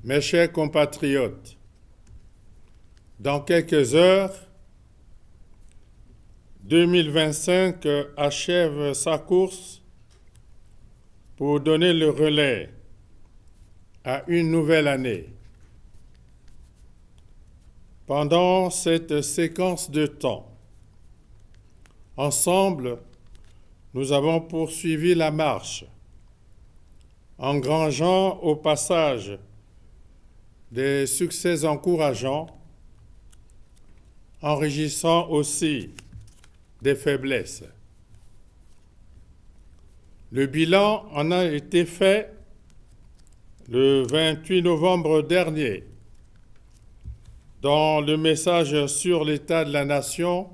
Mes chers compatriotes, dans quelques heures, 2025 achève sa course pour donner le relais à une nouvelle année. Pendant cette séquence de temps, ensemble, nous avons poursuivi la marche, engrangeant au passage des succès encourageants, enrichissant aussi des faiblesses. Le bilan en a été fait le 28 novembre dernier dans le message sur l'état de la nation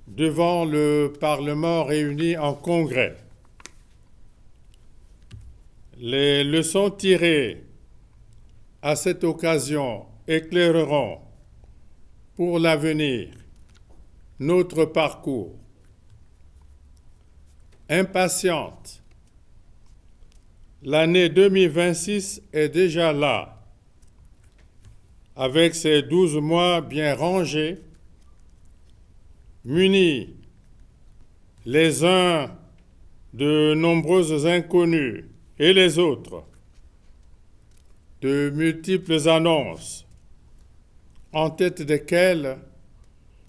devant le Parlement réuni en congrès. Les leçons tirées à cette occasion éclaireront pour l'avenir notre parcours. Impatiente, l'année 2026 est déjà là, avec ses 12 mois bien rangés, munis les uns de nombreuses inconnues et les autres de multiples annonces, en tête desquelles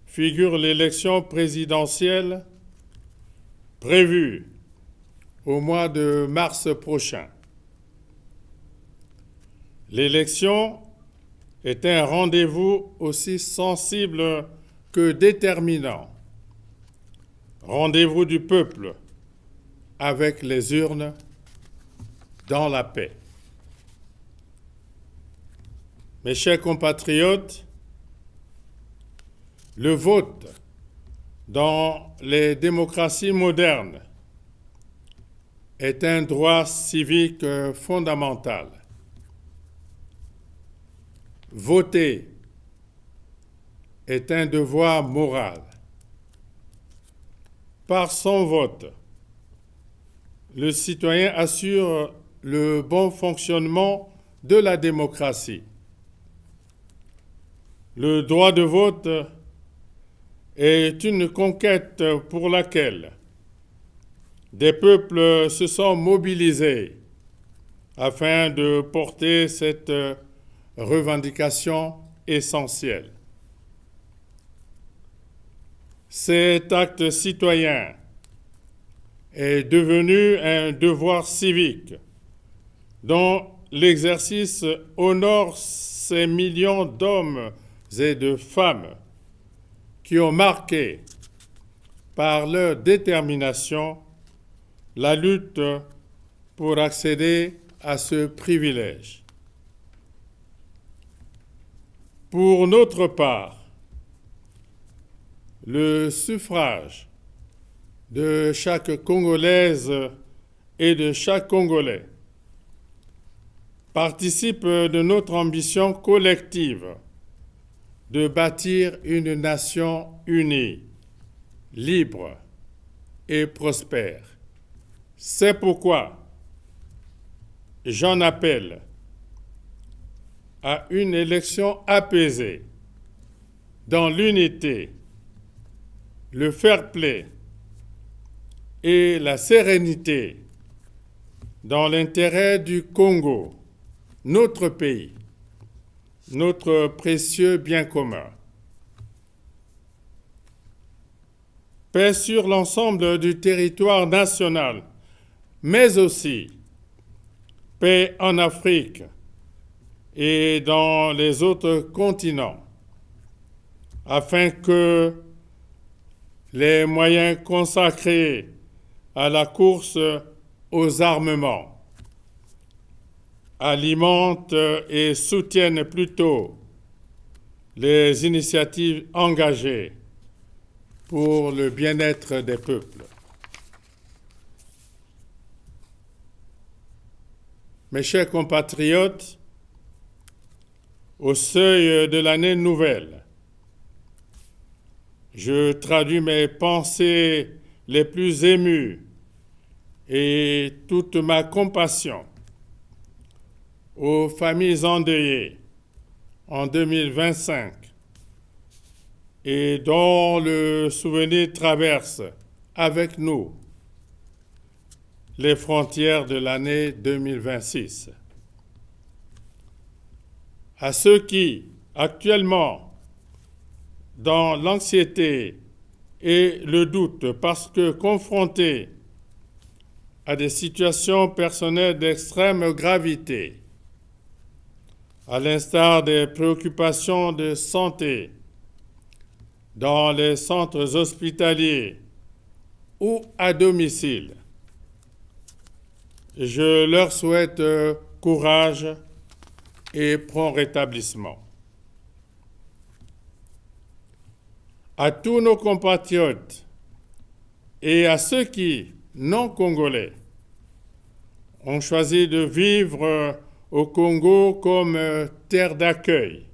figure l'élection présidentielle prévue au mois de mars prochain. L'élection est un rendez-vous aussi sensible que déterminant. Rendez-vous du peuple avec les urnes dans la paix. Mes chers compatriotes, le vote dans les démocraties modernes est un droit civique fondamental. Voter est un devoir moral. Par son vote, le citoyen assure le bon fonctionnement de la démocratie. Le droit de vote est une conquête pour laquelle des peuples se sont mobilisés afin de porter cette revendication essentielle. Cet acte citoyen est devenu un devoir civique dont l'exercice honore ces millions d'hommes et de femmes qui ont marqué par leur détermination la lutte pour accéder à ce privilège. Pour notre part, le suffrage de chaque Congolaise et de chaque Congolais participe de notre ambition collective de bâtir une nation unie, libre et prospère. C'est pourquoi j'en appelle à une élection apaisée, dans l'unité, le fair-play et la sérénité, dans l'intérêt du Congo, notre pays, notre précieux bien commun. Paix sur l'ensemble du territoire national, mais aussi paix en Afrique et dans les autres continents, afin que les moyens consacrés à la course aux armements alimentent et soutiennent plutôt les initiatives engagées pour le bien-être des peuples. Mes chers compatriotes, au seuil de l'année nouvelle, je traduis mes pensées les plus émues et toute ma compassion aux familles endeuillées en 2025 et dont le souvenir traverse avec nous les frontières de l'année 2026. À ceux qui, actuellement, dans l'anxiété et le doute parce que confrontés à des situations personnelles d'extrême gravité, à l'instar des préoccupations de santé dans les centres hospitaliers ou à domicile, je leur souhaite courage et prompt rétablissement. À tous nos compatriotes et à ceux qui, non congolais, ont choisi de vivre au Congo comme terre d'accueil,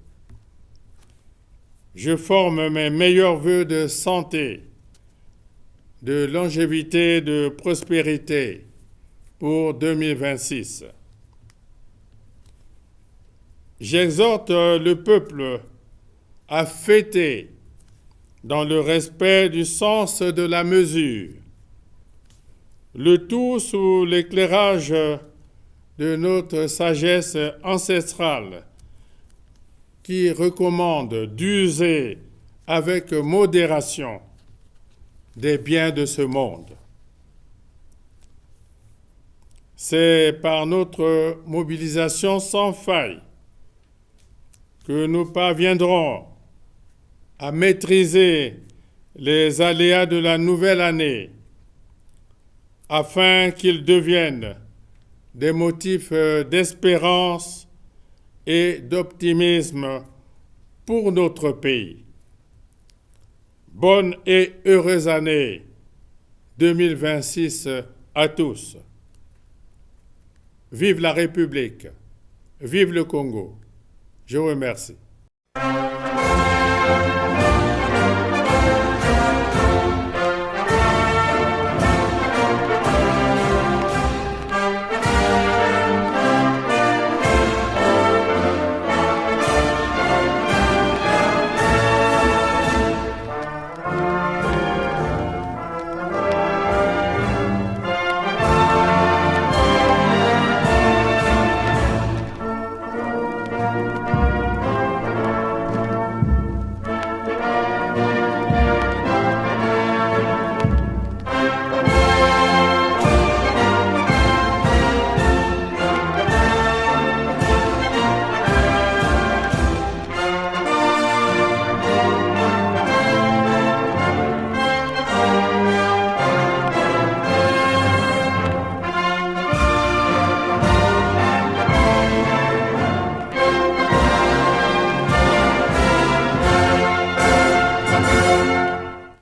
je forme mes meilleurs vœux de santé, de longévité, de prospérité pour 2026. J'exhorte le peuple à fêter dans le respect du sens de la mesure, le tout sous l'éclairage de notre sagesse ancestrale qui recommande d'user avec modération des biens de ce monde. C'est par notre mobilisation sans faille que nous parviendrons à maîtriser les aléas de la nouvelle année afin qu'ils deviennent des motifs d'espérance et d'optimisme pour notre pays. Bonne et heureuse année 2026 à tous. Vive la République, vive le Congo. Je vous remercie.